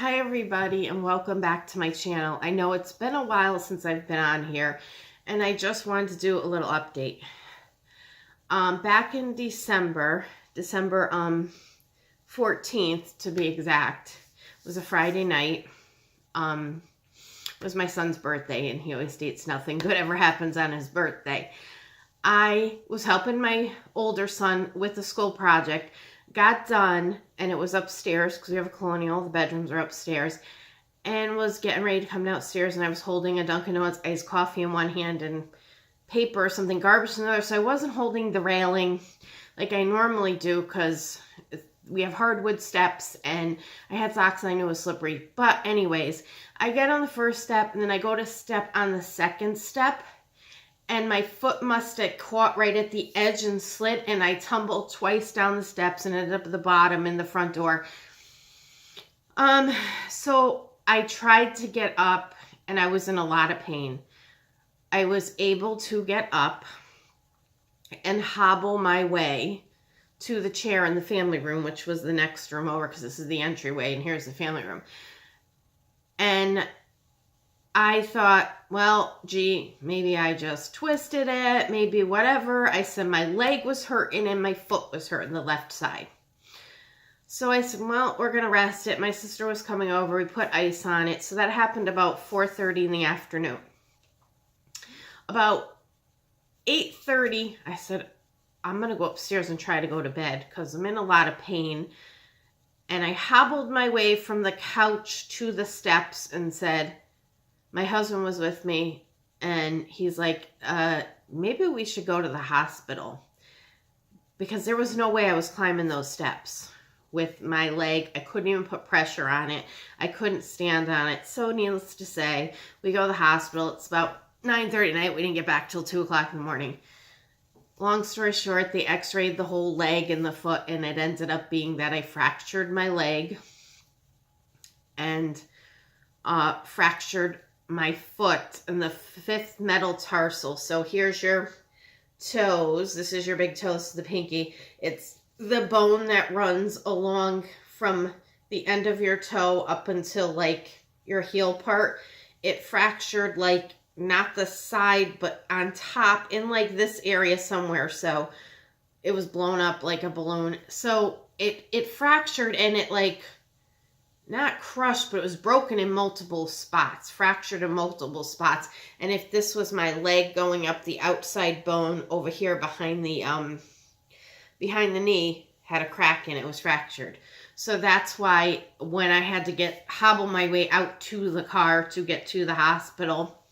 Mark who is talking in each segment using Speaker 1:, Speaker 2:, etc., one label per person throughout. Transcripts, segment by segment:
Speaker 1: Hi everybody and welcome back to my channel. I know it's been a while since I've been on here and I just wanted to do a little update. Back in December 14th to be exact, was a Friday night. It was my son's birthday and he always states nothing good ever happens on his birthday. I was helping my older son with the school project, got done, and it was upstairs because we have a colonial, the bedrooms are upstairs, and was getting ready to come downstairs, and I was holding a Dunkin' Donuts iced coffee in one hand and paper or something, garbage in the other, so I wasn't holding the railing like I normally do because we have hardwood steps, and I had socks and I knew it was slippery. But anyways, I get on the first step, and then I go to step on the second step, and my foot must have caught right at the edge and slid, and I tumbled twice down the steps and ended up at the bottom in the front door. So I tried to get up, and I was in a lot of pain. I was able to get up and hobble my way to the chair in the family room, which was the next room over, because this is the entryway, and here's the family room. And I thought, well, gee, maybe I just twisted it, maybe whatever. I said my leg was hurting and my foot was hurting, the left side. So I said, well, we're going to rest it. My sister was coming over. We put ice on it. So that happened about 4:30 in the afternoon. About 8:30, I said, I'm going to go upstairs and try to go to bed because I'm in a lot of pain. And I hobbled my way from the couch to the steps and said, my husband was with me, and he's like, maybe we should go to the hospital, because there was no way I was climbing those steps with my leg. I couldn't even put pressure on it. I couldn't stand on it. So needless to say, we go to the hospital. It's about 9:30 at night. We didn't get back till 2 o'clock in the morning. Long story short, they x-rayed the whole leg and the foot, and it ended up being that I fractured my leg and fractured my foot in the 5th metatarsal. So here's your toes. This is your big toe. This is the pinky. It's the bone that runs along from the end of your toe up until like your heel part. It fractured like not the side, but on top in like this area somewhere. So it was blown up like a balloon. So it fractured, and it like not crushed, but it was broken in multiple spots, fractured in multiple spots. And if this was my leg going up, the outside bone over here behind the knee had a crack in it, was fractured. So that's why when I had to hobble my way out to the car to get to the hospital,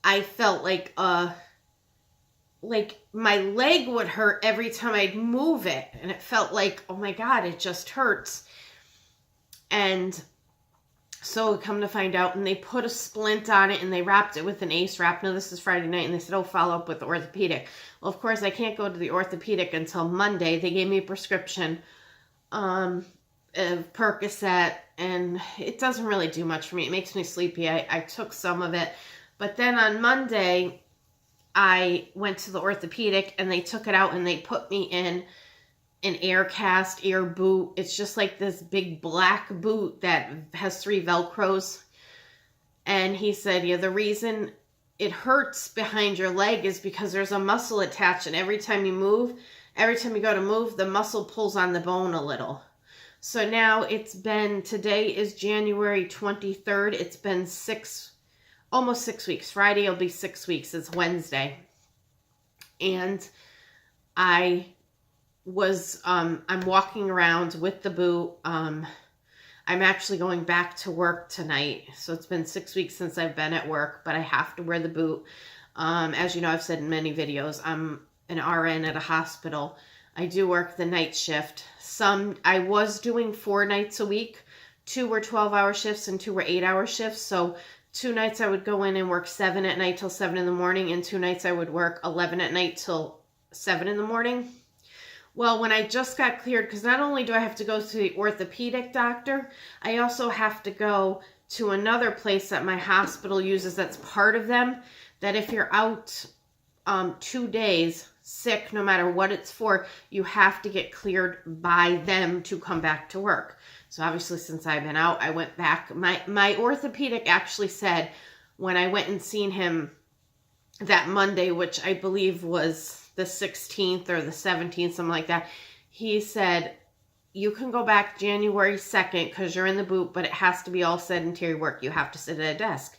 Speaker 1: I felt like my leg would hurt every time I'd move it. And it felt like, oh my God, it just hurts. And so come to find out, and they put a splint on it, and they wrapped it with an ACE wrap. Now, this is Friday night, and they said, oh, follow up with the orthopedic. Well, of course, I can't go to the orthopedic until Monday. They gave me a prescription of Percocet, and it doesn't really do much for me. It makes me sleepy. I took some of it. But then on Monday, I went to the orthopedic, and they took it out, and they put me in an air cast, air boot. It's just like this big black boot that has 3 Velcros. And he said, yeah, the reason it hurts behind your leg is because there's a muscle attached, and every time you go to move, the muscle pulls on the bone a little. So now today is January 23rd. It's been almost 6 weeks. Friday will be 6 weeks. It's Wednesday. And I'm walking around with the boot. I'm actually going back to work tonight. So it's been 6 weeks since I've been at work, but I have to wear the boot. As you know, I've said in many videos, I'm an RN at a hospital. I do work the night shift. I was doing 4 nights a week. 2 were 12-hour shifts and 2 were 8-hour shifts. So 2 nights I would go in and work 7 at night till 7 in the morning, and 2 nights I would work 11 at night till 7 in the morning. Well, when I just got cleared, because not only do I have to go to the orthopedic doctor, I also have to go to another place that my hospital uses that's part of them, that if you're out 2 days sick, no matter what it's for, you have to get cleared by them to come back to work. So obviously since I've been out, I went back. My orthopedic actually said when I went and seen him that Monday, which I believe was the 16th or the 17th, something like that, he said, you can go back January 2nd because you're in the boot, but it has to be all sedentary work. You have to sit at a desk.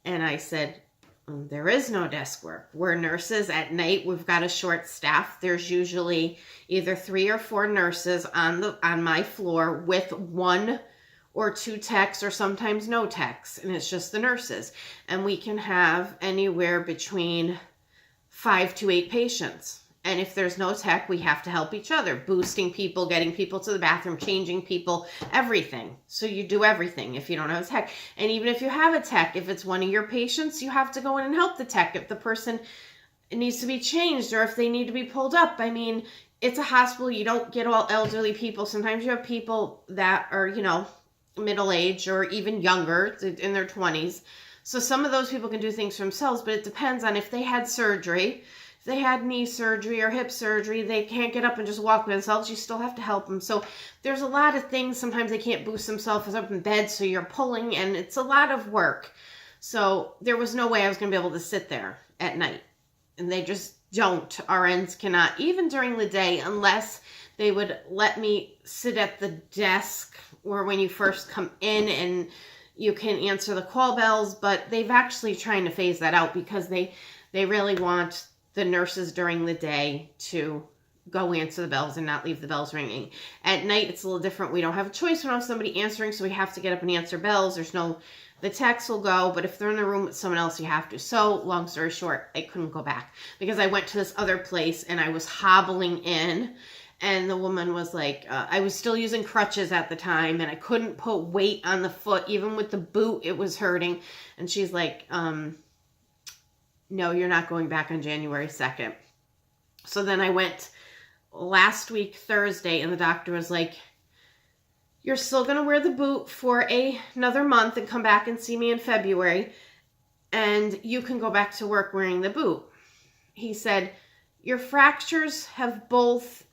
Speaker 1: And I said, there is no desk work. We're nurses at night. We've got a short staff. There's usually either 3 or 4 nurses on my floor with 1 or 2 techs or sometimes no techs. And it's just the nurses. And we can have anywhere between 5 to 8 patients. And if there's no tech, we have to help each other, boosting people, getting people to the bathroom, changing people, everything. So you do everything if you don't have a tech. And even if you have a tech, if it's one of your patients, you have to go in and help the tech. If the person needs to be changed or if they need to be pulled up, I mean, it's a hospital. You don't get all elderly people. Sometimes you have people that are, middle-aged or even younger, in their 20s. So some of those people can do things for themselves, but it depends on if they had surgery. If they had knee surgery or hip surgery, they can't get up and just walk themselves. You still have to help them. So there's a lot of things. Sometimes they can't boost themselves up in bed, so you're pulling, and it's a lot of work. So there was no way I was going to be able to sit there at night. And they just don't. RNs cannot, even during the day, unless they would let me sit at the desk or when you first come in and you can answer the call bells. But they've actually trying to phase that out because they really want the nurses during the day to go answer the bells and not leave the bells ringing. At night, it's a little different. We don't have a choice. We don't have somebody answering, so we have to get up and answer bells. The techs will go, but if they're in the room with someone else, you have to. So, long story short, I couldn't go back because I went to this other place and I was hobbling in, and the woman was like, I was still using crutches at the time, and I couldn't put weight on the foot. Even with the boot, it was hurting. And she's like, no, you're not going back on January 2nd. So then I went last week, Thursday, and the doctor was like, you're still going to wear the boot for another month and come back and see me in February, and you can go back to work wearing the boot. He said, your fractures have both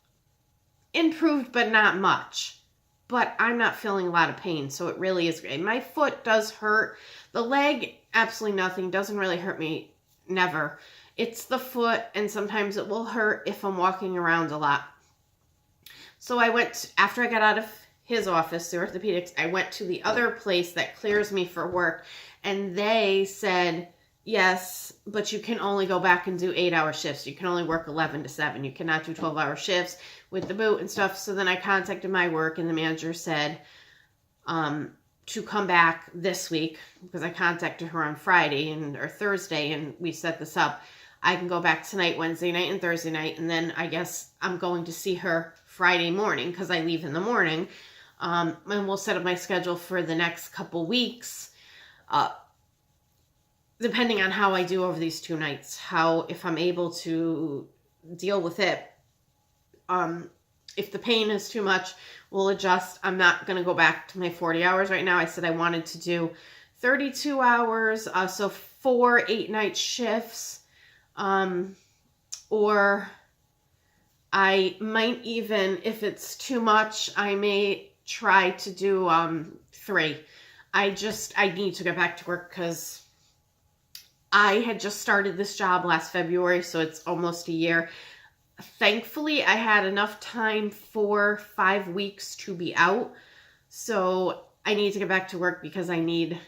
Speaker 1: improved, but not much. But I'm not feeling a lot of pain, so it really is great. My foot does hurt. The leg, absolutely nothing. Doesn't really hurt me. Never. It's the foot, and sometimes it will hurt if I'm walking around a lot. So I went, after I got out of his office, the orthopedics, I went to the other place that clears me for work, and they said, yes, but you can only go back and do 8-hour shifts. You can only work 11 to 7. You cannot do 12-hour shifts with the boot and stuff. So then I contacted my work, and the manager said to come back this week, because I contacted her on Friday or Thursday, and we set this up. I can go back tonight, Wednesday night, and Thursday night, and then I guess I'm going to see her Friday morning because I leave in the morning. And we'll set up my schedule for the next couple weeks, depending on how I do over these 2 nights, if I'm able to deal with it. If the pain is too much, we'll adjust. I'm not going to go back to my 40 hours right now. I said I wanted to do 32 hours, so 4 8-night shifts, or I might even, if it's too much, I may try to do 3. I need to get back to work because I had just started this job last February, so it's almost a year. Thankfully, I had enough time for 5 weeks to be out, so I need to get back to work because I need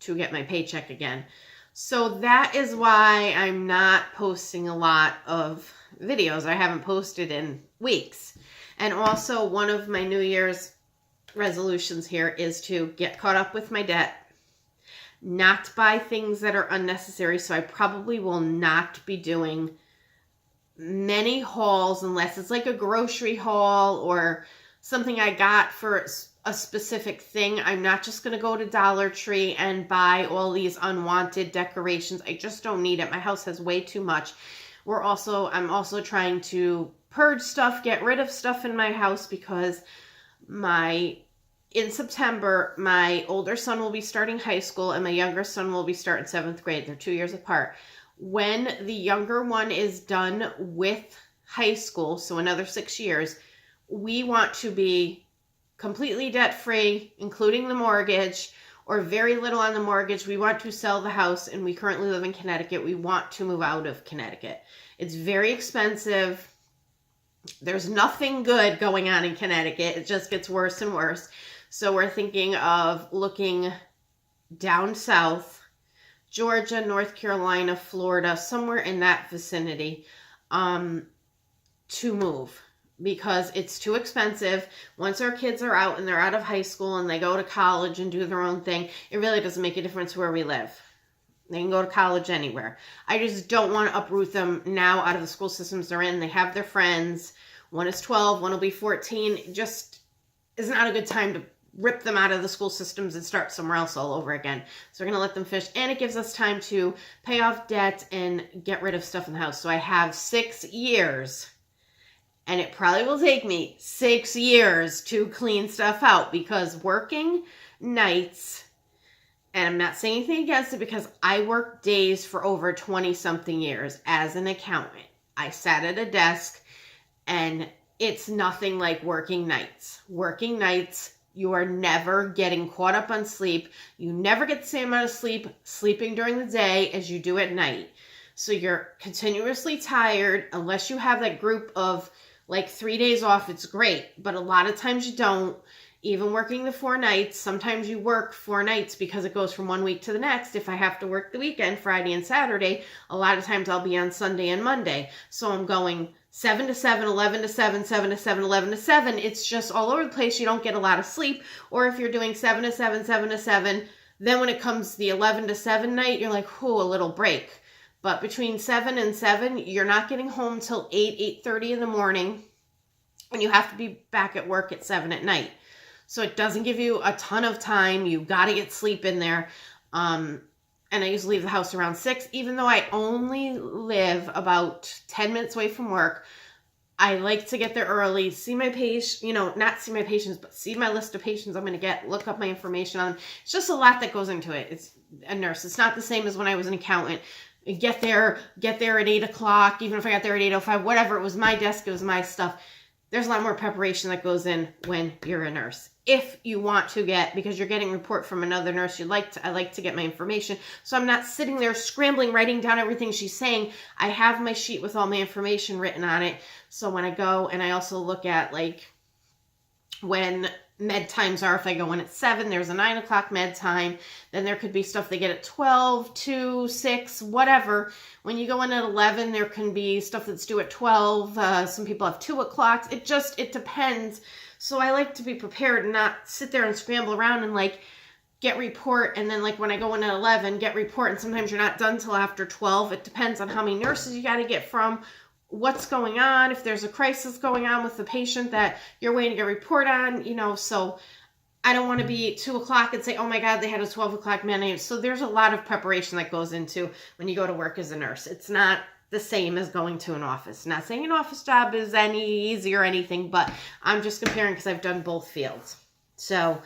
Speaker 1: to get my paycheck again. So that is why I'm not posting a lot of videos. I haven't posted in weeks. And also, one of my New Year's resolutions here is to get caught up with my debt, not buy things that are unnecessary. So I probably will not be doing many hauls unless it's like a grocery haul or something I got for a specific thing. I'm not just going to go to Dollar Tree and buy all these unwanted decorations. I just don't need it. My house has way too much. I'm also trying to purge stuff, get rid of stuff in my house because in September, my older son will be starting high school and my younger son will be starting 7th grade. They're 2 years apart. When the younger one is done with high school, so another 6 years, we want to be completely debt-free, including the mortgage, or very little on the mortgage. We want to sell the house, and we currently live in Connecticut. We want to move out of Connecticut. It's very expensive. There's nothing good going on in Connecticut. It just gets worse and worse. So we're thinking of looking down south, Georgia, North Carolina, Florida, somewhere in that vicinity, to move, because it's too expensive. Once our kids are out and they're out of high school and they go to college and do their own thing, it really doesn't make a difference where we live. They can go to college anywhere. I just don't want to uproot them now out of the school systems they're in. They have their friends. One is 12, one will be 14. It just is not a good time to rip them out of the school systems and start somewhere else all over again. So we're going to let them fish, and it gives us time to pay off debt and get rid of stuff in the house. So I have 6 years, and it probably will take me 6 years to clean stuff out, because working nights, and I'm not saying anything against it, because I worked days for over 20-something years as an accountant. I sat at a desk, and it's nothing like working nights. Working nights, you are never getting caught up on sleep. You never get the same amount of sleep sleeping during the day as you do at night. So you're continuously tired. Unless you have that group of like 3 days off, it's great. But a lot of times you don't. Even working the 4 nights, sometimes you work 4 nights because it goes from one week to the next. If I have to work the weekend, Friday and Saturday, a lot of times I'll be on Sunday and Monday. So I'm going 7 to 7, 11 to 7, 7 to 7, 11 to 7. It's just all over the place. You don't get a lot of sleep. Or if you're doing 7 to 7, 7 to 7, then when it comes to the 11 to 7 night, you're like, a little break. But between 7 and 7, you're not getting home till 8, 8:30 in the morning. And you have to be back at work at 7 at night. So it doesn't give you a ton of time. You got to get sleep in there. And I usually leave the house around 6, even though I only live about 10 minutes away from work. I like to get there early, see my patient, not see my patients, but see my list of patients I'm going to get, look up my information on them. It's just a lot that goes into it. It's a nurse. It's not the same as when I was an accountant. Get there at 8 o'clock, even if I got there at 8:05, whatever. It was my desk, it was my stuff. There's a lot more preparation that goes in when you're a nurse. If you want to because you're getting a report from another nurse, I like to get my information. So I'm not sitting there scrambling, writing down everything she's saying. I have my sheet with all my information written on it. So when I go, and I also look at like when med times are. If I go in at 7, there's a 9 o'clock med time. Then there could be stuff they get at 12, 2, 6, whatever. When you go in at 11, there can be stuff that's due at 12. Some people have 2 o'clock. It depends. So I like to be prepared and not sit there and scramble around and like get report. And then like when I go in at 11, get report. And sometimes you're not done till after 12. It depends on how many nurses you got to get from, what's going on, if there's a crisis going on with the patient that you're waiting to get a report on, so I don't want to be 2 o'clock and say, oh my God, they had a 12 o'clock med. So there's a lot of preparation that goes into when you go to work as a nurse. It's not the same as going to an office. Not saying an office job is any easier or anything, but I'm just comparing because I've done both fields. So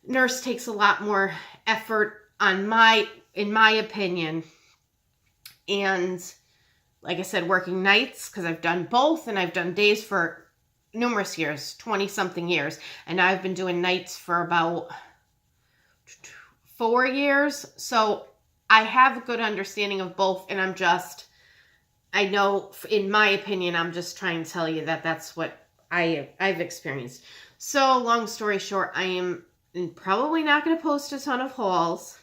Speaker 1: nurse takes a lot more effort in my opinion. And like I said, working nights, because I've done both, and I've done days for numerous years, 20-something years. And now I've been doing nights for about 4 years. So I have a good understanding of both, and I know, in my opinion, I'm just trying to tell you that that's what I've experienced. So long story short, I am probably not going to post a ton of hauls.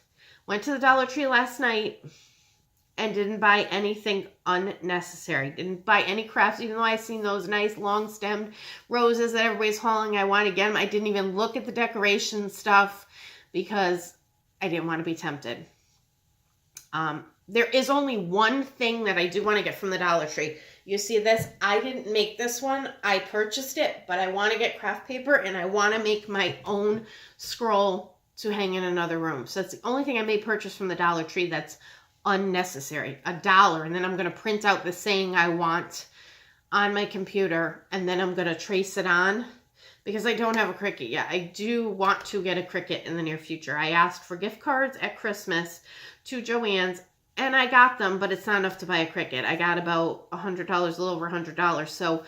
Speaker 1: Went to the Dollar Tree last night and didn't buy anything unnecessary. Didn't buy any crafts, even though I seen those nice long-stemmed roses that everybody's hauling. I want to get them. I didn't even look at the decoration stuff because I didn't want to be tempted. There is only one thing that I do want to get from the Dollar Tree. You see this? I didn't make this one. I purchased it, but I want to get craft paper, and I want to make my own scroll to hang in another room. So that's the only thing I may purchase from the Dollar Tree that's unnecessary. $1, and then I'm going to print out the saying I want on my computer, and then I'm going to trace it on, because I don't have a Cricut yet. I do want to get a Cricut in the near future. I asked for gift cards at Christmas to Joann's, and I got them, but it's not enough to buy a Cricut. I got about $100, a little over $100. So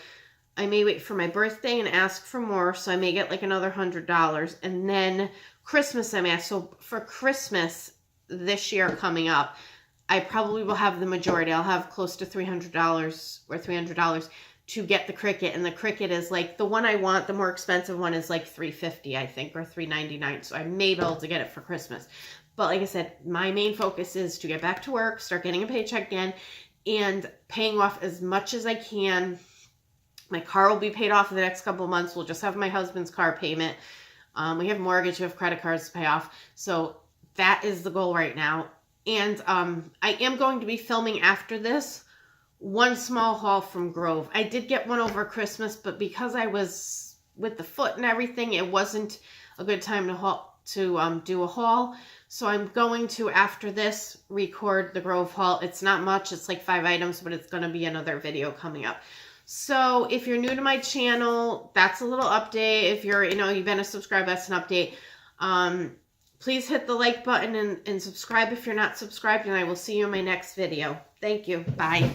Speaker 1: I may wait for my birthday and ask for more, so I may get like another $100. And then Christmas I'm asked. So for Christmas this year coming up, I probably will have the majority. I'll have close to $300 or $300 to get the Cricut. And the Cricut is like, the one I want, the more expensive one is like $350, I think, or $399. So I may be able to get it for Christmas. But like I said, my main focus is to get back to work, start getting a paycheck again, and paying off as much as I can. My car will be paid off in the next couple of months. We'll just have my husband's car payment. We have mortgage, we have credit cards to pay off. So that is the goal right now. And I am going to be filming after this one small haul from Grove. I did get one over Christmas, but because I was with the foot and everything, it wasn't a good time to do a haul. So I'm going to, after this, record the Grove haul. It's not much. It's like 5 items, but it's going to be another video coming up. So if you're new to my channel, that's a little update. If you're, you've been a subscriber, that's an update. Please hit the like button and subscribe if you're not subscribed, and I will see you in my next video. Thank you. Bye.